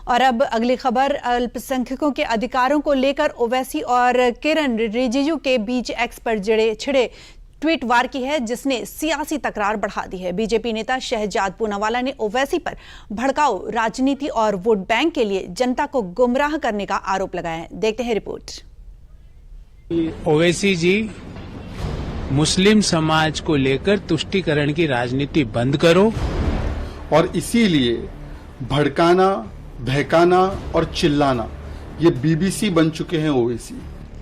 और अब अगली खबर, अल्पसंख्यकों के अधिकारों को लेकर ओवैसी और किरण रिजिजू के बीच एक्स पर छिड़े ट्वीट वार की है, जिसने सियासी तकरार बढ़ा दी है। बीजेपी नेता शहजाद पूनावाला ने ओवैसी पर भड़काऊ राजनीति और वोट बैंक के लिए जनता को गुमराह करने का आरोप लगाया है। देखते हैं रिपोर्ट। ओवैसी जी, मुस्लिम समाज को लेकर तुष्टीकरण की राजनीति बंद करो, और इसीलिए भड़काना, बहकाना और चिल्लाना ये बीबीसी बन चुके हैं ओवैसी।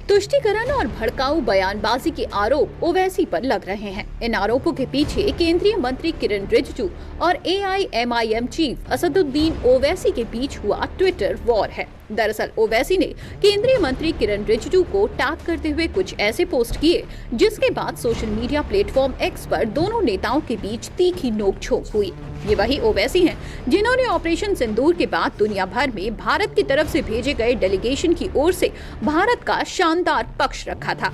तुष्टीकरण और भड़काऊ बयानबाजी के आरोप ओवैसी पर लग रहे हैं। इन आरोपों के पीछे केंद्रीय मंत्री किरण रिजिजू और AIMIM चीफ असदुद्दीन ओवैसी के बीच हुआ ट्विटर वॉर है। दरअसल ओवैसी ने केंद्रीय मंत्री किरण रिजिजू को टैग करते हुए कुछ ऐसे पोस्ट किए, जिसके बाद सोशल मीडिया प्लेटफॉर्म X पर दोनों नेताओं के बीच तीखी नोकझोंक हुई। ये वही ओवैसी हैं जिन्होंने ऑपरेशन सिंदूर के बाद दुनिया भर में भारत की तरफ से भेजे गए डेलीगेशन की ओर से भारत का शानदार पक्ष रखा था।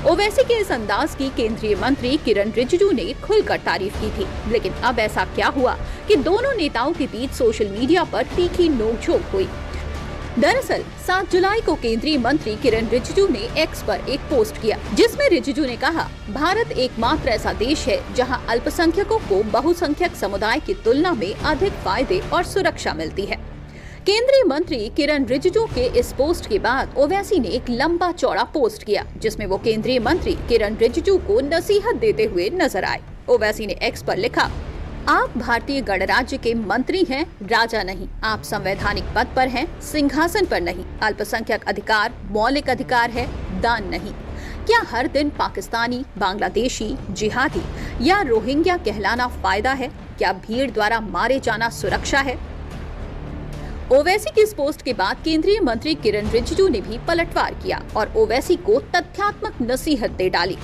ओवैसी के इस अंदाज की केंद्रीय मंत्री किरण रिजिजू ने खुलकर तारीफ की थी, लेकिन अब ऐसा क्या हुआ कि दोनों नेताओं के बीच सोशल मीडिया पर तीखी नोकझोंक हुई। दरअसल 7 जुलाई को केंद्रीय मंत्री किरण रिजिजू ने X पर एक पोस्ट किया, जिसमें रिजिजू ने कहा, भारत एकमात्र ऐसा देश है जहां अल्पसंख्यकों को बहुसंख्यक समुदाय की तुलना में अधिक फायदे और सुरक्षा मिलती है। केंद्रीय मंत्री किरण रिजिजू के इस पोस्ट के बाद ओवैसी ने एक लंबा चौड़ा पोस्ट किया, जिसमें वो केंद्रीय मंत्री किरण रिजिजू को नसीहत देते हुए नजर आए। ओवैसी ने X पर लिखा, आप भारतीय गणराज्य के मंत्री हैं, राजा नहीं। आप संवैधानिक पद पर हैं, सिंहासन पर नहीं। अल्पसंख्यक अधिकार मौलिक अधिकार है, दान नहीं। क्या हर दिन पाकिस्तानी, बांग्लादेशी, जिहादी या रोहिंग्या कहलाना फायदा है? क्या भीड़ द्वारा मारे जाना सुरक्षा है? ओवैसी की इस पोस्ट के बाद केंद्रीय मंत्री किरण रिजिजू ने भी पलटवार किया और ओवैसी को तथ्यात्मक नसीहत दे डाली।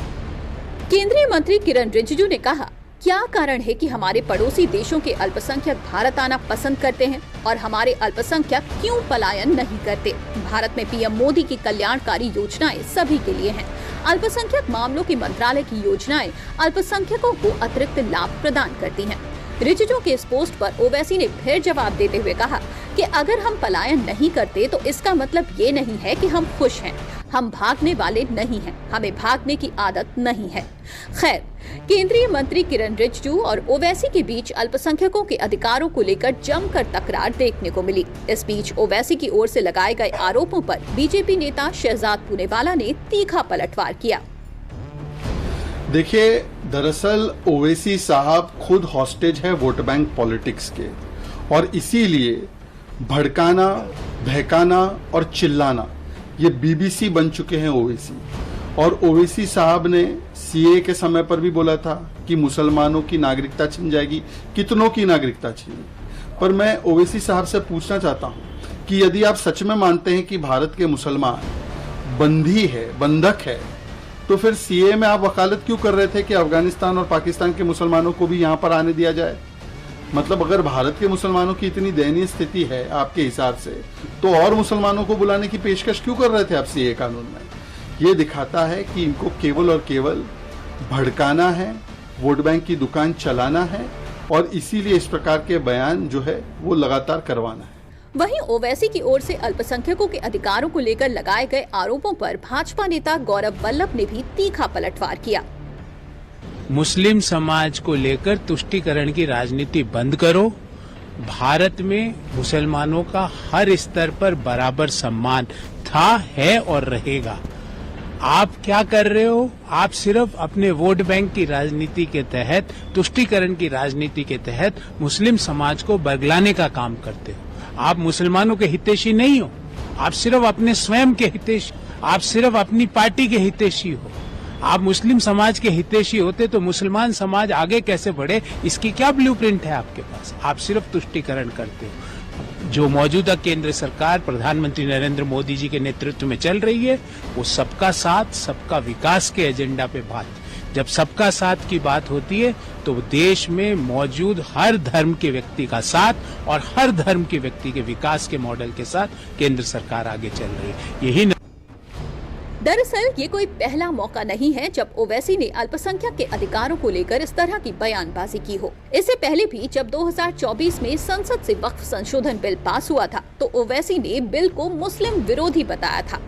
केंद्रीय मंत्री किरण रिजिजू ने कहा, क्या कारण है कि हमारे पड़ोसी देशों के अल्पसंख्यक भारत आना पसंद करते हैं और हमारे अल्पसंख्यक क्यों पलायन नहीं करते? भारत में PM मोदी की कल्याणकारी योजनाएं सभी के लिए हैं। अल्पसंख्यक मामलों के मंत्रालय की योजनाएं अल्पसंख्यकों को अतिरिक्त लाभ प्रदान करती हैं। रिजिजू के इस पोस्ट पर ओवैसी ने फिर जवाब देते हुए कहा कि अगर हम पलायन नहीं करते तो इसका मतलब ये नहीं है कि हम खुश हैं। हम भागने वाले नहीं हैं, हमें भागने की आदत नहीं है। खैर, केंद्रीय मंत्री किरण रिजिजू और ओवैसी के बीच अल्पसंख्यकों के अधिकारों को लेकर जमकर तकरार देखने को मिली। इस बीच ओवैसी की ओर से लगाए गए आरोपों पर बीजेपी नेता शहजाद पूनावाला ने तीखा पलटवार किया। देखिए, दरअसल ओवैसी साहब खुद हॉस्टेज है वोट बैंक पॉलिटिक्स के, और इसीलिए भड़काना, बहकाना और चिल्लाना ये बीबीसी बन चुके हैं ओवैसी। और ओवैसी साहब ने CA के समय पर भी बोला था कि मुसलमानों की नागरिकता छिन जाएगी, कितनों की नागरिकता छीनी। पर मैं ओवैसी साहब से पूछना चाहता हूं कि यदि आप सच में मानते हैं कि भारत के मुसलमान बंदी है, बंधक है, तो फिर CA में आप वकालत क्यों कर रहे थे कि अफगानिस्तान और पाकिस्तान के मुसलमानों को भी यहाँ पर आने दिया जाए? मतलब अगर भारत के मुसलमानों की इतनी दयनीय स्थिति है आपके हिसाब से, तो और मुसलमानों को बुलाने की पेशकश क्यों कर रहे थे आप CA कानून में? ये दिखाता है कि इनको केवल और केवल भड़काना है, वोट बैंक की दुकान चलाना है, और इसीलिए इस प्रकार के बयान जो है वो लगातार करवाना है। वहीं ओवैसी की ओर से अल्पसंख्यकों के अधिकारों को लेकर लगाए गए आरोपों पर भाजपा नेता गौरव वल्लभ ने भी तीखा पलटवार किया। मुस्लिम समाज को लेकर तुष्टीकरण की राजनीति बंद करो। भारत में मुसलमानों का हर स्तर पर बराबर सम्मान था, है और रहेगा। आप क्या कर रहे हो? आप सिर्फ अपने वोट बैंक की राजनीति के तहत, तुष्टीकरण की राजनीति के तहत मुस्लिम समाज को बरगलाने का काम करते हो। आप मुसलमानों के हितैषी नहीं हो, आप सिर्फ अपने स्वयं के हितैषी, आप सिर्फ अपनी पार्टी के हितैषी हो। आप मुस्लिम समाज के हितैषी होते तो मुसलमान समाज आगे कैसे बढ़े, इसकी क्या ब्लूप्रिंट है आपके पास? आप सिर्फ तुष्टीकरण करते हो। जो मौजूदा केंद्र सरकार प्रधानमंत्री नरेंद्र मोदी जी के नेतृत्व में चल रही है, वो सबका साथ, सबका विकास के एजेंडा पे बात। जब सबका साथ की बात होती है तो देश में मौजूद हर धर्म के व्यक्ति का साथ और हर धर्म के व्यक्ति के विकास के मॉडल के साथ केंद्र सरकार आगे चल रही है। यही दरअसल ये कोई पहला मौका नहीं है जब ओवैसी ने अल्पसंख्यक के अधिकारों को लेकर इस तरह की बयानबाजी की हो। इससे पहले भी जब 2024 में संसद से वक्फ संशोधन बिल पास हुआ था तो ओवैसी ने बिल को मुस्लिम विरोधी बताया था।